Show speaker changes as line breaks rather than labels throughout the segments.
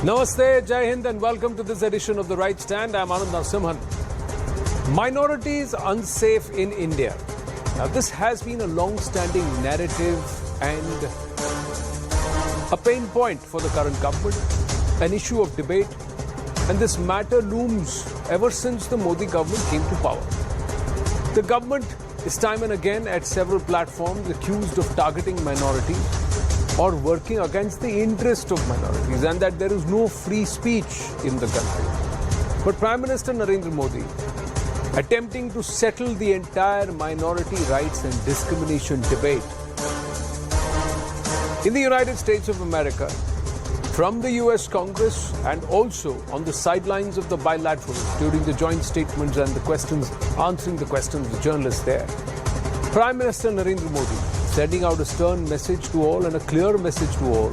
Namaste, Jai Hind, and welcome to this edition of The Right Stand. I'm Anand Narasimhan. Minorities unsafe in India. Now, this has been a long-standing narrative and a pain point for the current government, an issue of debate, and this matter looms ever since the Modi government came to power. The government is time and again at several platforms accused of targeting minorities or working against the interest of minorities, and that there is no free speech in the country. But Prime Minister Narendra Modi, attempting to settle the entire minority rights and discrimination debate in the United States of America, from the US Congress and also on the sidelines of the bilaterals during the joint statements and answering the questions of the journalists there, Prime Minister Narendra Modi sending out a stern message to all and a clear message to all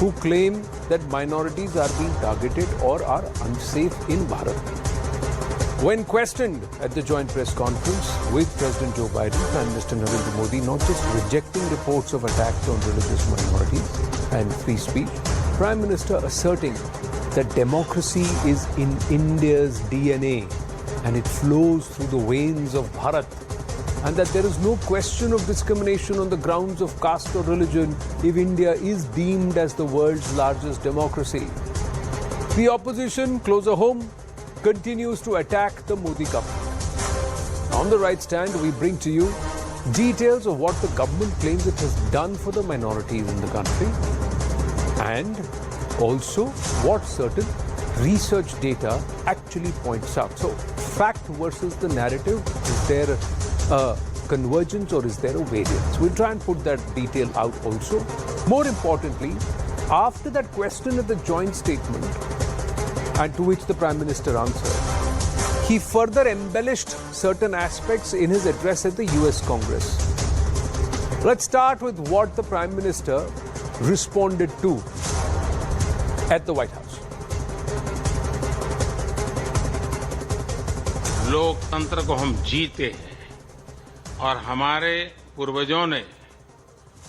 who claim that minorities are being targeted or are unsafe in Bharat. When questioned at the joint press conference with President Joe Biden, Prime Minister Narendra Modi not just rejecting reports of attacks on religious minorities and free speech, Prime Minister asserting that democracy is in India's DNA and it flows through the veins of Bharat, and that there is no question of discrimination on the grounds of caste or religion if India is deemed as the world's largest democracy. The opposition, closer home, continues to attack the Modi government. On The Right Stand, we bring to you details of what the government claims it has done for the minorities in the country, and also what certain research data actually points out. So, fact versus the narrative, is there a convergence or is there a variance? We'll try and put that detail out also. More importantly, after that question at the joint statement, and to which the Prime Minister answered, he further embellished certain aspects in his address at the US Congress. Let's start with what the Prime Minister responded to at the White House.
लोकतंत्र को हम जीते हैं और हमारे पूर्वजों ने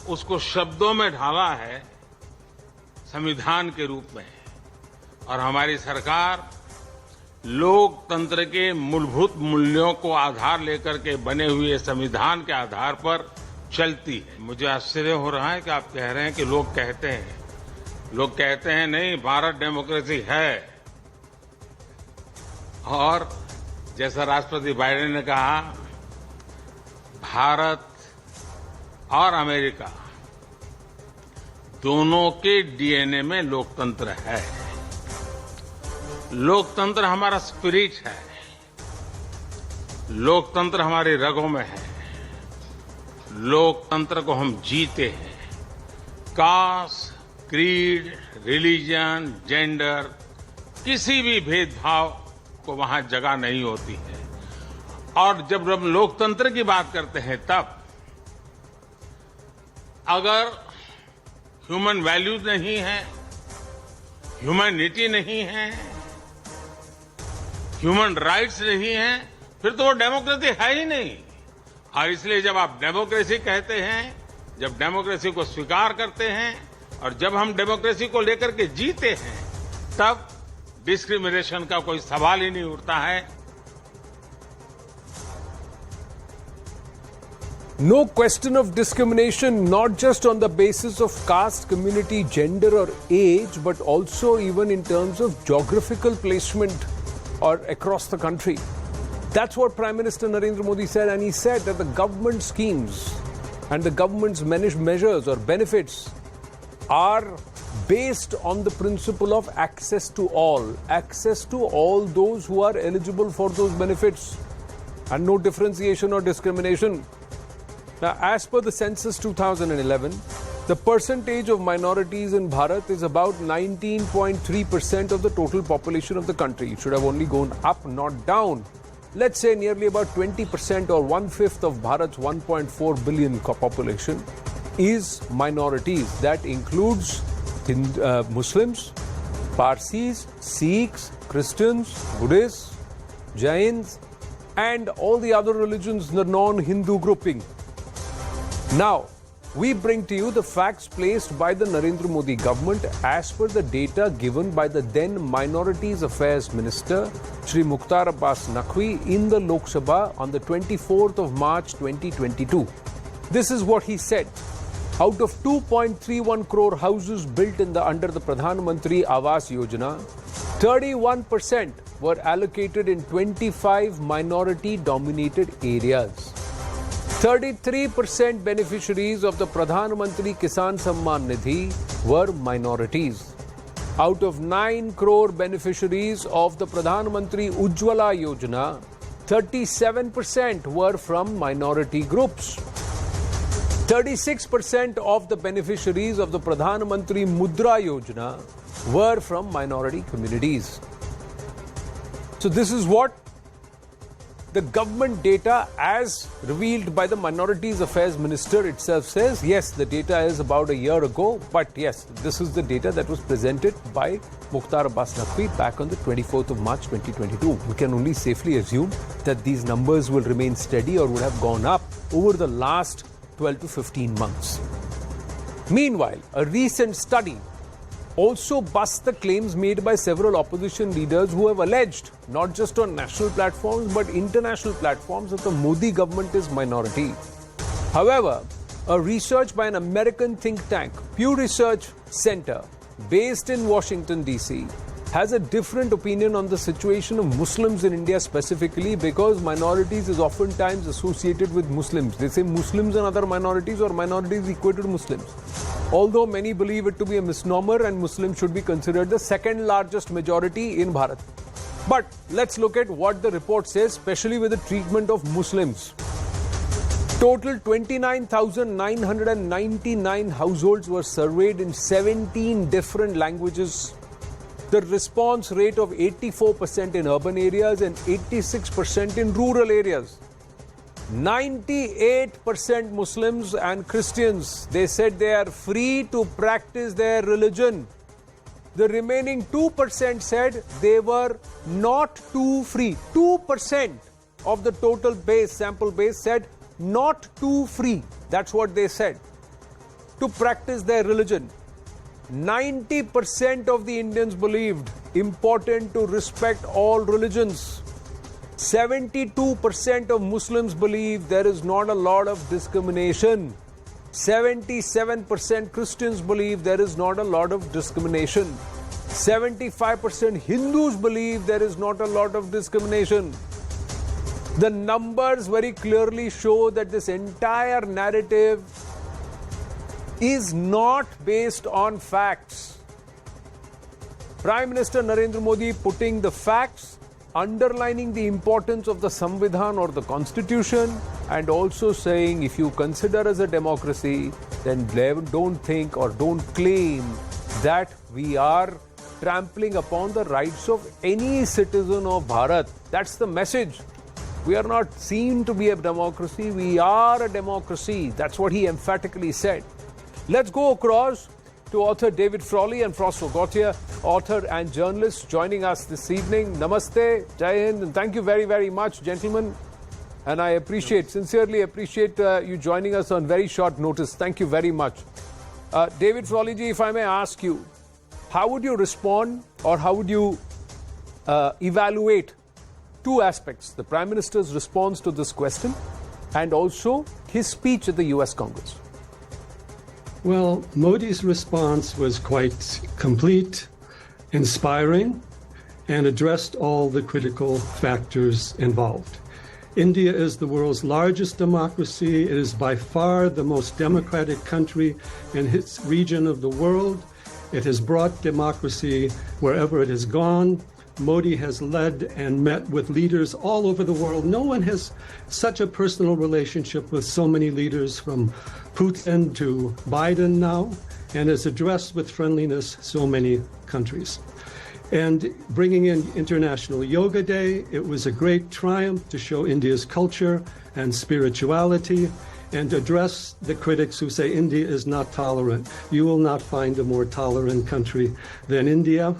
उसको शब्दों में ढाला है संविधान के रूप में, और हमारी सरकार लोकतंत्र के मूलभूत मूल्यों को आधार लेकर के बने हुए संविधान के आधार पर चलती है। मुझे आश्चर्य हो रहा है कि आप कह रहे हैं कि लोग कहते हैं नहीं, भारत डेमोक्रेसी है। और जैसा राष्ट्रपति बाइडेन ने कहा, भारत और अमेरिका दोनों के डीएनए में लोकतंत्र है। लोकतंत्र हमारा स्पिरिट है, लोकतंत्र हमारी रगों में है, लोकतंत्र को हम जीते हैं। कास्ट, क्रीड, रिलीजन, जेंडर, किसी भी भेदभाव को वहां जगह नहीं होती है। और जब हम लोकतंत्र की बात करते हैं, तब अगर ह्यूमन वैल्यूज नहीं है, ह्यूमैनिटी नहीं है, ह्यूमन राइट्स नहीं है, फिर तो वो डेमोक्रेसी है ही नहीं। और इसलिए जब आप डेमोक्रेसी कहते हैं, जब डेमोक्रेसी को स्वीकार करते हैं और जब हम डेमोक्रेसी को लेकर के जीते हैं, तब डिस्क्रिमिनेशन का कोई सवाल ही नहीं उठता है।
No question of discrimination, not just on the basis of caste, community, gender or age, but also even in terms of geographical placement or across the country. That's what Prime Minister Narendra Modi said, and he said that the government schemes and the government's measures or benefits are based on the principle of access to all those who are eligible for those benefits, and no differentiation or discrimination. Now, as per the census 2011, the percentage of minorities in Bharat is about 19.3% of the total population of the country. It should have only gone up, not down. Let's say nearly about 20% or 1/5 of Bharat's 1.4 billion population is minorities. That includes Muslims, Parsis, Sikhs, Christians, Buddhists, Jains, and all the other religions, the non-Hindu grouping. Now, we bring to you the facts placed by the Narendra Modi government as per the data given by the then Minorities Affairs Minister, Shri Mukhtar Abbas Naqvi, in the Lok Sabha on the 24th of March 2022. This is what he said. Out of 2.31 crore houses built under the Pradhan Mantri Awas Yojana, 31% were allocated in 25 minority-dominated areas. 33% beneficiaries of the Pradhan Mantri Kisan Samman Nidhi were minorities. Out of 9 crore beneficiaries of the Pradhan Mantri Ujjwala Yojana, 37% were from minority groups. 36% of the beneficiaries of the Pradhan Mantri Mudra Yojana were from minority communities. So this is what the government data as revealed by the Minorities Affairs Minister itself says. Yes, the data is about a year ago, but yes, this is the data that was presented by Mukhtar Abbas Naqvi back on the 24th of March 2022. We can only safely assume that these numbers will remain steady or would have gone up over the last 12 to 15 months. Meanwhile, a recent study also busts the claims made by several opposition leaders who have alleged, not just on national platforms but international platforms, that the Modi government is minority. However, a research by an American think tank, Pew Research Center, based in Washington, D.C., has a different opinion on the situation of Muslims in India specifically, because minorities is oftentimes associated with Muslims. They say Muslims and other minorities, or minorities equated to Muslims. Although many believe it to be a misnomer and Muslims should be considered the second largest majority in Bharat. But let's look at what the report says, especially with the treatment of Muslims. Total 29,999 households were surveyed in 17 different languages. The response rate of 84% in urban areas and 86% in rural areas. 98% Muslims and Christians, they said they are free to practice their religion. The remaining 2% said they were not too free. 2% of the total base, sample base, said not too free. That's what they said. To practice their religion. 90% of the Indians believed important to respect all religions. 72% of Muslims believe there is not a lot of discrimination. 77% Christians believe there is not a lot of discrimination. 75% Hindus believe there is not a lot of discrimination. The numbers very clearly show that this entire narrative is not based on facts. Prime Minister Narendra Modi putting the facts, underlining the importance of the Samvidhan or the Constitution, and also saying if you consider as a democracy, then don't think or don't claim that we are trampling upon the rights of any citizen of Bharat. That's the message. We are not seen to be a democracy, we are a democracy. That's what he emphatically said. Let's go across to author David Frawley and François Gautier, author and journalist, joining us this evening. Namaste, Jai Hind, and thank you very, very much, gentlemen. And I sincerely appreciate you joining us on very short notice. Thank you very much. David Frawley ji, if I may ask you, how would you respond or how would you evaluate two aspects, the Prime Minister's response to this question and also his speech at the US Congress?
Well, Modi's response was quite complete, inspiring, and addressed all the critical factors involved. India is the world's largest democracy. It is by far the most democratic country in its region of the world. It has brought democracy wherever it has gone. Modi has led and met with leaders all over the world. No one has such a personal relationship with so many leaders, from Putin to Biden now, and has addressed with friendliness so many countries. And bringing in International Yoga Day, it was a great triumph to show India's culture and spirituality and address the critics who say India is not tolerant. You will not find a more tolerant country than India.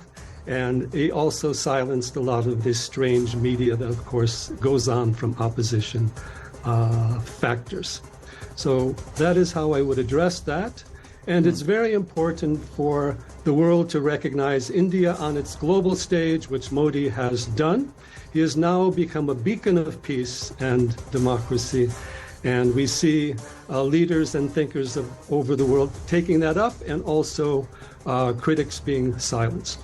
And he also silenced a lot of this strange media that, of course, goes on from opposition factors. So that is how I would address that. And it's very important for the world to recognize India on its global stage, which Modi has done. He has now become a beacon of peace and democracy. And we see leaders and thinkers over the world taking that up, and also critics being silenced.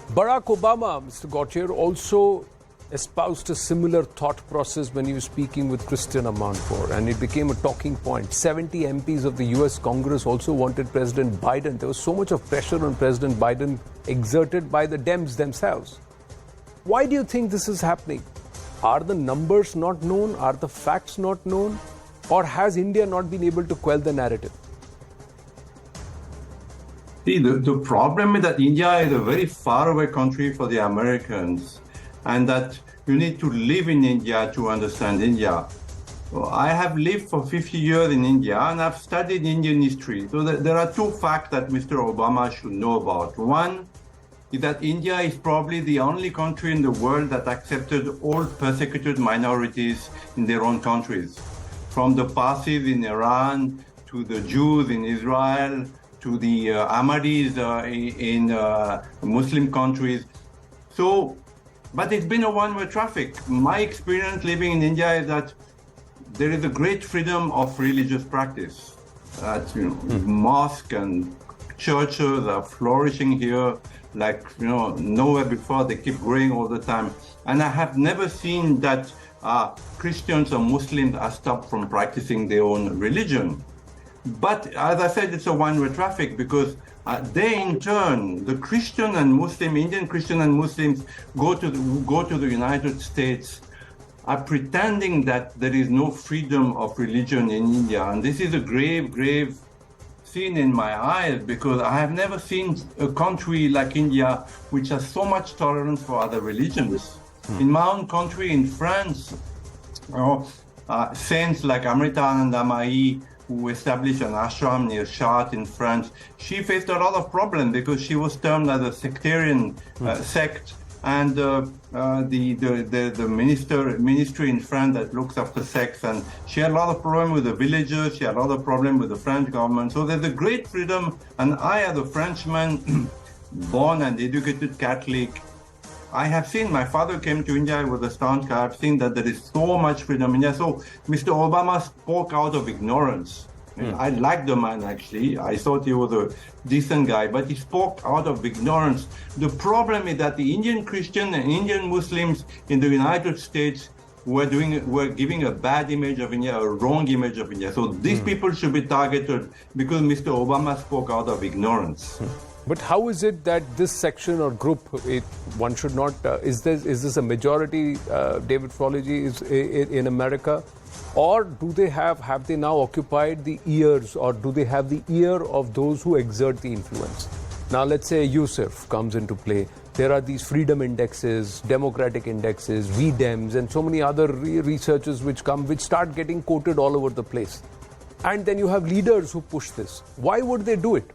Barack Obama, Mr. Gautier, also espoused a similar thought process when he was speaking with Christian Amanpour, and it became a talking point. 70 MPs of the US Congress also wanted President Biden. There was so much of pressure on President Biden exerted by the Dems themselves. Why do you think this is happening? Are the numbers not known? Are the facts not known? Or has India not been able to quell the narrative?
See, the problem is that India is a very faraway country for the Americans, and that you need to live in India to understand India. So I have lived for 50 years in India, and I've studied Indian history. So there are two facts that Mr. Obama should know about. One is that India is probably the only country in the world that accepted all persecuted minorities in their own countries, from the Parsis in Iran to the Jews in Israel to the Ahmadis in Muslim countries. So, but it's been a one-way traffic. My experience living in India is that there is a great freedom of religious practice. Mosques and churches are flourishing here like nowhere before. They keep growing all the time. And I have never seen that Christians or Muslims are stopped from practicing their own religion. But as I said, it's a one-way traffic, because they in turn, the Christian and Muslim, Indian Christian and Muslims go to the United States pretending that there is no freedom of religion in India. And this is a grave, grave sin in my eyes, because I have never seen a country like India which has so much tolerance for other religions. In my own country, in France, saints like Amritanandamayi, who established an ashram near Chartres in France, she faced a lot of problems because she was termed as a sectarian sect, and the ministry in France that looks after sects, and she had a lot of problems with the villagers, she had a lot of problems with the French government. So there's a great freedom, and I, as a Frenchman, born and educated Catholic, I have seen, my father came to India with a staunch. I have seen that there is so much freedom in India. So Mr. Obama spoke out of ignorance. I liked the man, actually. I thought he was a decent guy, but he spoke out of ignorance. The problem is that the Indian Christian and Indian Muslims in the United States were giving a bad image of India, a wrong image of India. So these people should be targeted because Mr. Obama spoke out of ignorance.
But how is it that this section or group, one should not, is this a majority, David Frolley, in America? Or do they have they now occupied the ears, or do they have the ear of those who exert the influence? Now, let's say Yusuf comes into play. There are these freedom indexes, democratic indexes, VDEMs, and so many other researches which start getting quoted all over the place. And then you have leaders who push this. Why would they do it?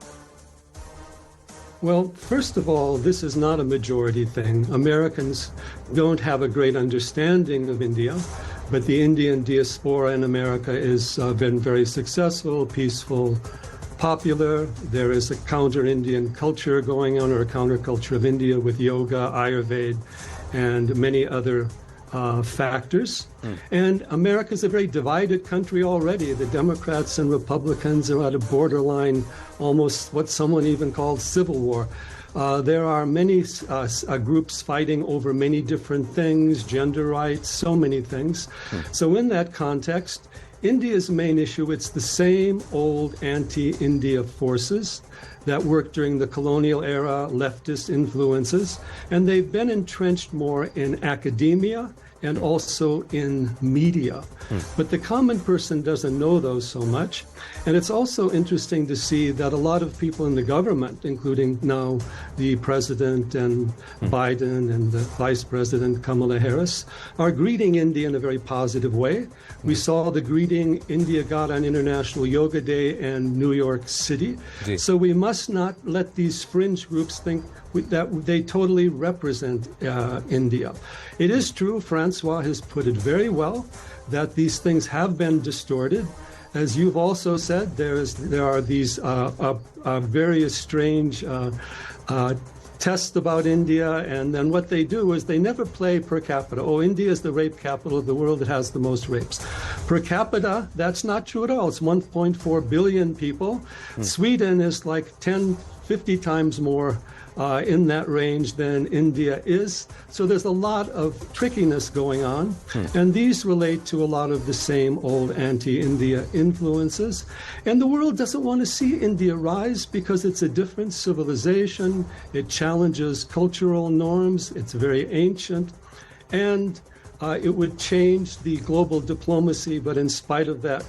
Well, first of all, this is not a majority thing. Americans don't have a great understanding of India, but the Indian diaspora in America has been very successful, peaceful, popular. There is a counter-Indian culture going on, or a counterculture of India with yoga, Ayurveda, and many other factors. And America is a very divided country already. The Democrats and Republicans are at a borderline, almost what someone even called civil war. There are many groups fighting over many different things, gender rights, so many things. So in that context, India's main issue, it's the same old anti-India forces that worked during the colonial era, leftist influences, and they've been entrenched more in academia and also in media. But the common person doesn't know those so much. And it's also interesting to see that a lot of people in the government, including now the president and Biden and the vice president Kamala Harris, are greeting India in a very positive way. We saw the greeting India got on International Yoga Day in New York City. So we must not let these fringe groups think that they totally represent India. It is true, Francois has put it very well, that these things have been distorted. as you've also said, there are these various strange tests about India, and then what they do is they never play per capita. Oh, India is the rape capital of the world. It has the most rapes. Per capita, that's not true at all. It's 1.4 billion people. Sweden is like 50 times more in that range than India is. So there's a lot of trickiness going on. And these relate to a lot of the same old anti-India influences. And the world doesn't want to see India rise because it's a different civilization. It challenges cultural norms. It's very ancient. And it would change the global diplomacy. But in spite of that,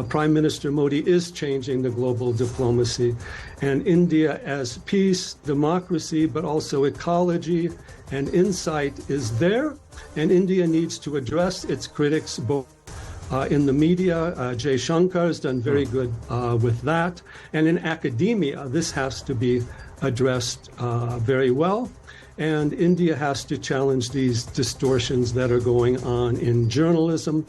Prime Minister Modi is changing the global diplomacy. And India as peace, democracy, but also ecology and insight is there. And India needs to address its critics both in the media. Jay Shankar has done very good with that. And in academia, this has to be addressed very well. And India has to challenge these distortions that are going on in journalism.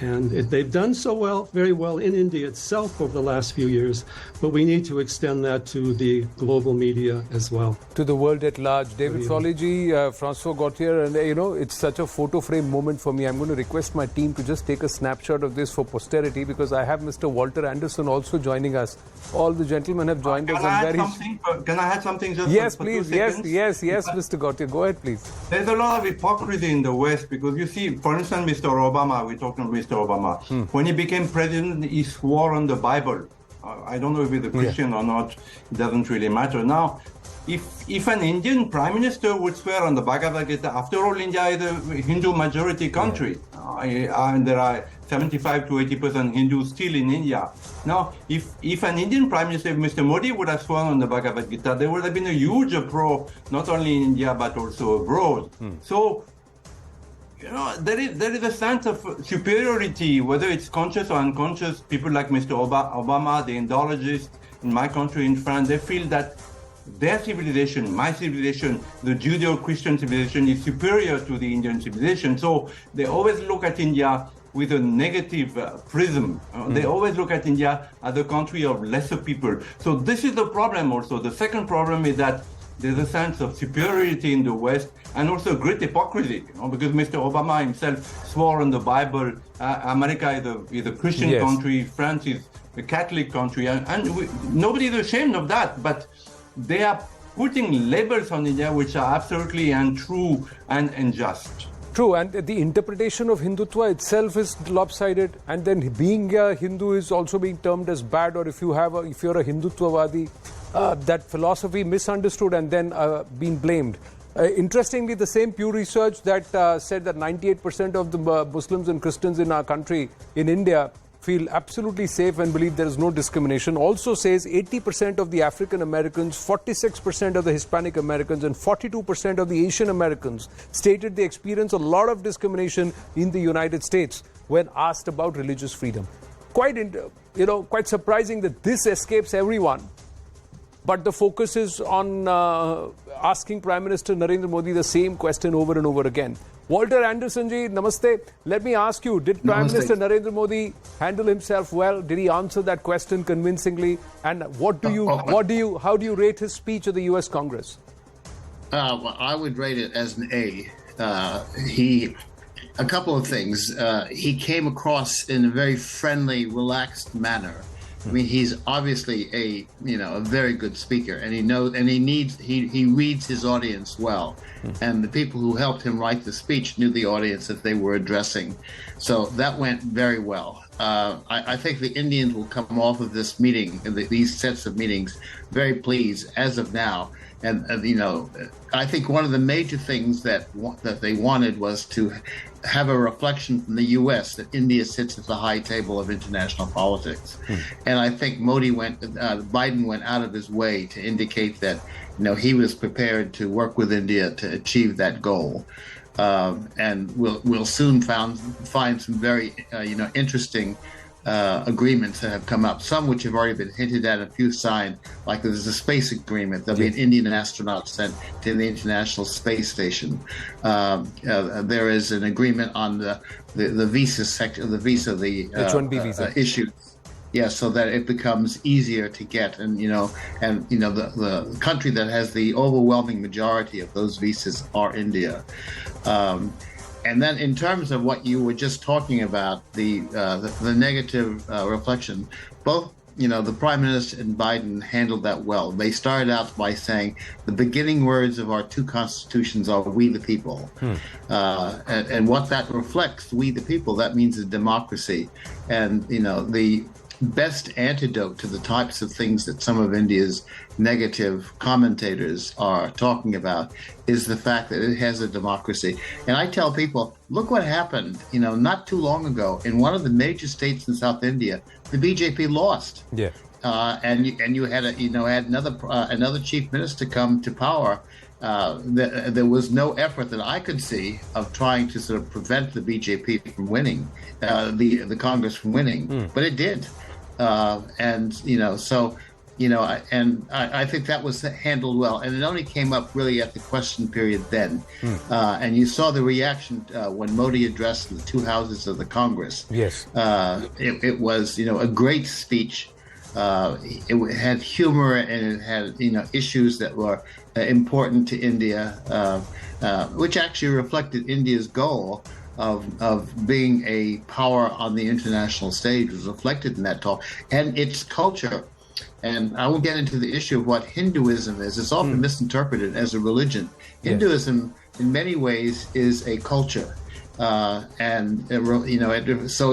And they've done so well, very well in India itself over the last few years, but we need to extend that to the global media as well.
To the world at large. David Frawley, Francois Gauthier, and it's such a photo frame moment for me. I'm going to request my team to just take a snapshot of this for posterity because I have Mr. Walter Anderson also joining us. All the gentlemen have joined us.
Can I add something just
Yes,
for
please.
2 seconds?
Yes, Mr. Gauthier. Go ahead, please.
There's a lot of hypocrisy in the West because you see, for instance, Mr. Obama, we're talking about Mr. Obama. When he became president, he swore on the Bible. I don't know if he's a Christian or not. It doesn't really matter. Now, if an Indian prime minister would swear on the Bhagavad Gita, after all, India is a Hindu majority country. And there are 75 to 80% Hindus still in India. Now, if an Indian prime minister, Mr. Modi, would have sworn on the Bhagavad Gita, there would have been a huge uproar, not only in India, but also abroad. So, there is a sense of superiority, whether it's conscious or unconscious. People like Mr. Obama, the Indologists in my country, in France, they feel that their civilization, my civilization, the Judeo-Christian civilization is superior to the Indian civilization. So they always look at India with a negative prism. They always look at India as a country of lesser people. So this is the problem also. The second problem is that there's a sense of superiority in the West and also great hypocrisy, because Mr. Obama himself swore on the Bible. America is a Christian country, France is a Catholic country, and nobody is ashamed of that. But they are putting labels on India which are absolutely untrue and unjust.
True, and the interpretation of Hindutva itself is lopsided, and then being a Hindu is also being termed as bad, or if you're a Hindutvavadi, that philosophy misunderstood and then being blamed. Interestingly, the same Pew Research that said that 98% of the Muslims and Christians in our country, in India, feel absolutely safe and believe there is no discrimination, also says 80% of the African Americans, 46% of the Hispanic Americans, and 42% of the Asian Americans stated they experience a lot of discrimination in the United States when asked about religious freedom. Quite surprising that this escapes everyone. But the focus is on asking Prime Minister Narendra Modi the same question over and over again. Walter Anderson ji, namaste. Let me ask you, did Prime Minister Narendra Modi handle himself well? Did he answer that question convincingly? And how do you rate his speech at the US Congress?
Well, I would rate it as an A. A couple of things. He came across in a very friendly, relaxed manner. I mean, he's obviously a very good speaker, and he reads his audience well. And the people who helped him write the speech knew the audience that they were addressing. So that went very well. I think the Indians will come off of this meeting, these sets of meetings, very pleased as of now. And I think one of the major things that they wanted was to have a reflection from the U.S. that India sits at the high table of international politics. And I think Biden went out of his way to indicate that he was prepared to work with India to achieve that goal. And we'll soon find some very interesting agreements that have come up, some which have already been hinted at, a few signed, like there's a space agreement. There'll be an Indian astronaut sent to the International Space Station. There is an agreement on the visa sector, the H-1B visa issue. so that it becomes easier to get, and the country that has the overwhelming majority of those visas are India. And then in terms of what you were just talking about, the negative reflection, both the Prime Minister and Biden handled that well. They started out by saying the beginning words of our two constitutions are "we the people," and what that reflects, "we the people," that means a democracy, and the best antidote to the types of things that some of India's negative commentators are talking about is the fact that it has a democracy. And I tell people, look what happened, not too long ago in one of the major states in South India, the BJP lost.
Yeah.
And you had another chief minister come to power. There was no effort that I could see of trying to sort of prevent the BJP from winning, the Congress from winning, but it did. I think that was handled well, and it only came up really at the question period then. And you saw the reaction when Modi addressed the two houses of the Congress.
Yes,
it was a great speech. It had humor, and it had issues that were important to India, which actually reflected India's goal of being a power on the international stage, was reflected in that talk, and its culture. And I will get into the issue of what Hinduism is. It's often misinterpreted as a religion. Hinduism, in many ways, is a culture. So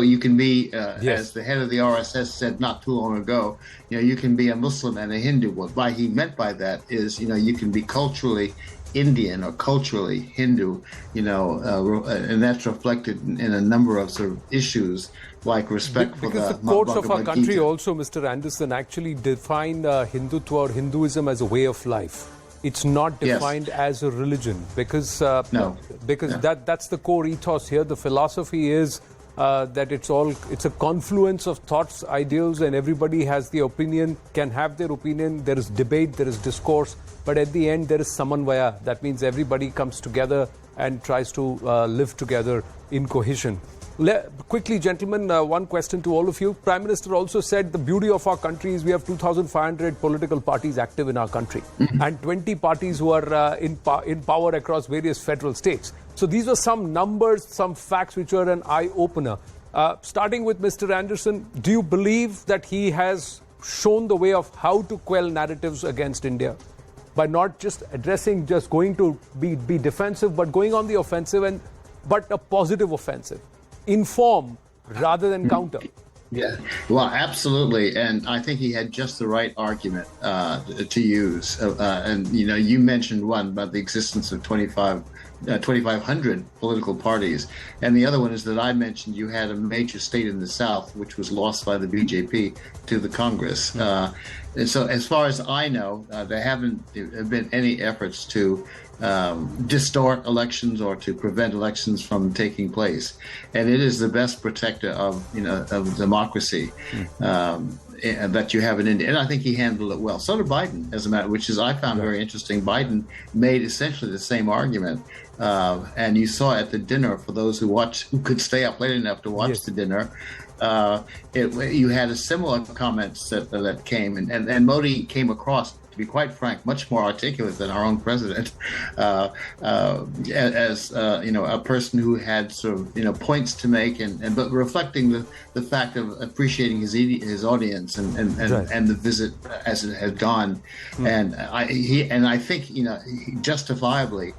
you can be, as the head of the RSS said not too long ago, you can be a Muslim and a Hindu. What he meant by that is, you can be culturally Indian or culturally Hindu, and that's reflected in a number of sort of issues like respect for
the courts of our country also, Mr. Anderson, actually define Hindutva or Hinduism as a way of life. It's not defined as a religion because that's the core ethos here. The philosophy is that it's a confluence of thoughts, ideals, and everybody has the opinion, can have their opinion. There is debate, there is discourse, but at the end there is samanvaya. That means everybody comes together and tries to live together in cohesion. Quickly, gentlemen, one question to all of you. Prime Minister also said the beauty of our country is we have 2,500 political parties active in our country and 20 parties who are in power across various federal states. So these are some numbers, some facts which are an eye-opener. Starting with Mr. Anderson, do you believe that he has shown the way of how to quell narratives against India by not just addressing, just going to be defensive, but going on the offensive, but a positive offensive? Inform rather than counter.
Yeah, well, absolutely. And I think he had just the right argument to use. And, you mentioned one about the existence of 2,500 political parties. And the other one is that I mentioned you had a major state in the South, which was lost by the BJP to the Congress. And so as far as I know, there haven't been any efforts to distort elections or to prevent elections from taking place, and it is the best protector of democracy that you have in India. And I think he handled it well. So did Biden, as a matter, which is I found very interesting. Biden made essentially the same argument, and you saw at the dinner, for those who could stay up late enough to watch the dinner. You had a similar comments that came, and Modi came across, to be quite frank, much more articulate than our own president, as a person who had sort of points to make, but reflecting the fact of appreciating his audience and the visit as it had gone, and I think he justifiably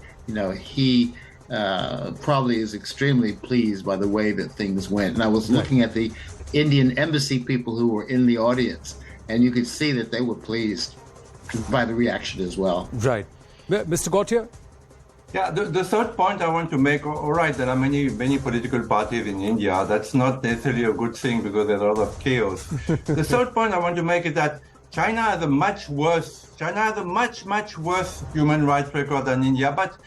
he probably is extremely pleased by the way that things went. And I was looking at the Indian embassy people who were in the audience, and you could see that they were pleased by the reaction as well.
Right. Mr. Gautier?
Yeah, the third point I want to make, all right, there are many political parties in India. That's not necessarily a good thing because there's a lot of chaos. The third point I want to make is that China has a much worse human rights record than India, but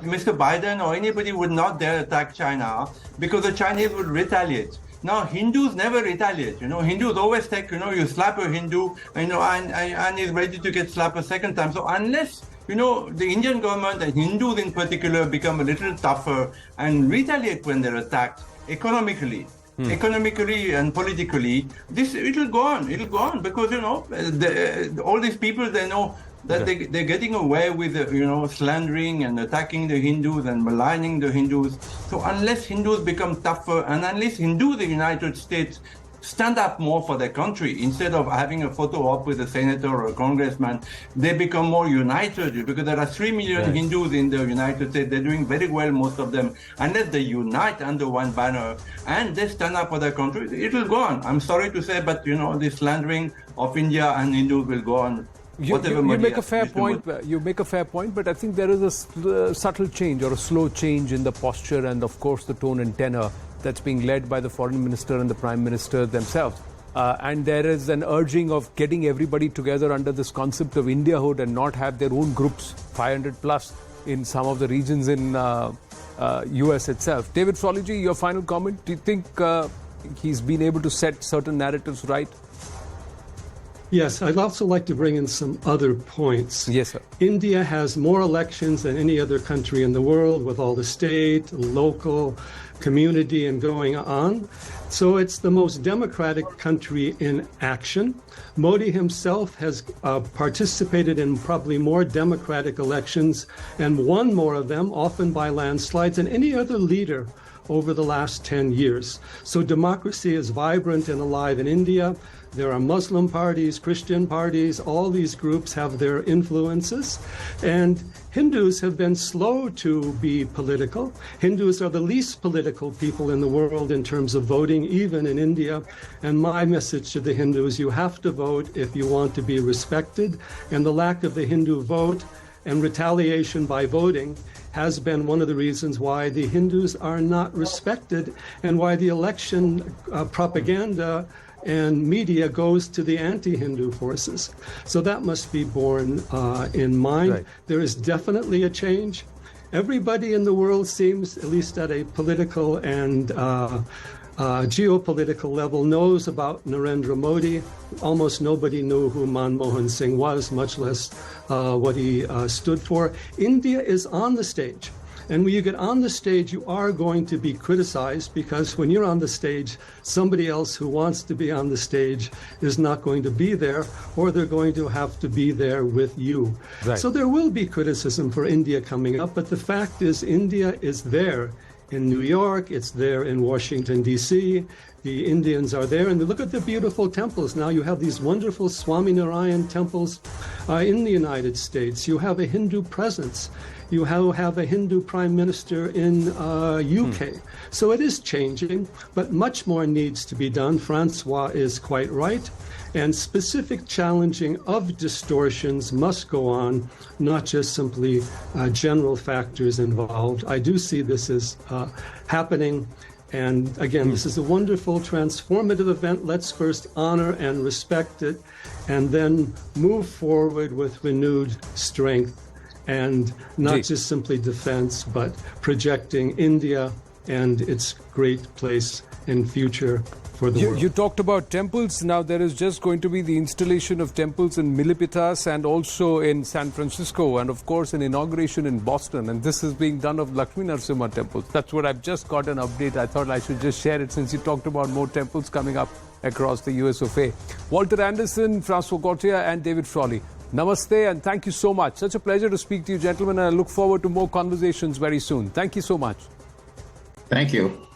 Mr. Biden or anybody would not dare attack China because the Chinese would retaliate. Now, Hindus never retaliate. Hindus always take, you slap a Hindu, and he's ready to get slapped a second time. So unless, the Indian government and Hindus in particular become a little tougher and retaliate when they're attacked economically, economically and politically, it'll go on. It'll go on because all these people, they know that they're getting away with slandering and attacking the Hindus and maligning the Hindus. So unless Hindus become tougher and unless Hindus, the United States, stand up more for their country instead of having a photo op with a senator or a congressman, they become more united because there are 3 million Hindus in the United States. They're doing very well, most of them. Unless they unite under one banner and they stand up for their country, it'll go on. I'm sorry to say, but the slandering of India and Hindus will go on.
You make a fair point. You make a fair point, but I think there is a subtle change or a slow change in the posture and, of course, the tone and tenor that's being led by the foreign minister and the prime minister themselves. And there is an urging of getting everybody together under this concept of Indiahood and not have their own groups, 500 plus, in some of the regions in US itself. David Frolley, your final comment. Do you think he's been able to set certain narratives right?
Yes, I'd also like to bring in some other points.
Yes, sir.
India has more elections than any other country in the world, with all the state, local, community, and going on. So it's the most democratic country in action. Modi himself has participated in probably more democratic elections and won more of them, often by landslides, than any other leader over the last 10 years. So democracy is vibrant and alive in India. There are Muslim parties, Christian parties, all these groups have their influences. And Hindus have been slow to be political. Hindus are the least political people in the world in terms of voting, even in India. And my message to the Hindus, you have to vote if you want to be respected. And the lack of the Hindu vote and retaliation by voting has been one of the reasons why the Hindus are not respected and why the election propaganda and media goes to the anti-Hindu forces. So that must be borne in mind. Right. There is definitely a change. Everybody in the world seems, at least at a political and geopolitical level, knows about Narendra Modi. Almost nobody knew who Manmohan Singh was, much less what he stood for. India is on the stage. And when you get on the stage, you are going to be criticized, because when you're on the stage, somebody else who wants to be on the stage is not going to be there, or they're going to have to be there with you. Right. So there will be criticism for India coming up, but the fact is India is there in New York, it's there in Washington, D.C., the Indians are there, and look at the beautiful temples. Now you have these wonderful Swaminarayan temples in the United States. You have a Hindu presence. You have a Hindu prime minister in UK. So it is changing, but much more needs to be done. Francois is quite right. And specific challenging of distortions must go on, not just simply general factors involved. I do see this as happening. And again, this is a wonderful, transformative event. Let's first honor and respect it, and then move forward with renewed strength. And not just simply defense, but projecting India and its great place in future for the world.
You talked about temples. Now there is just going to be the installation of temples in Milipitas and also in San Francisco, and of course an inauguration in Boston. And this is being done of Lakshmi Narasimha temples. That's what I've just got an update. I thought I should just share it since you talked about more temples coming up across the US of A. Walter Anderson, Francois Gautier and David Frolley, namaste and thank you so much. Such a pleasure to speak to you, gentlemen, and I look forward to more conversations very soon. Thank you so much.
Thank you.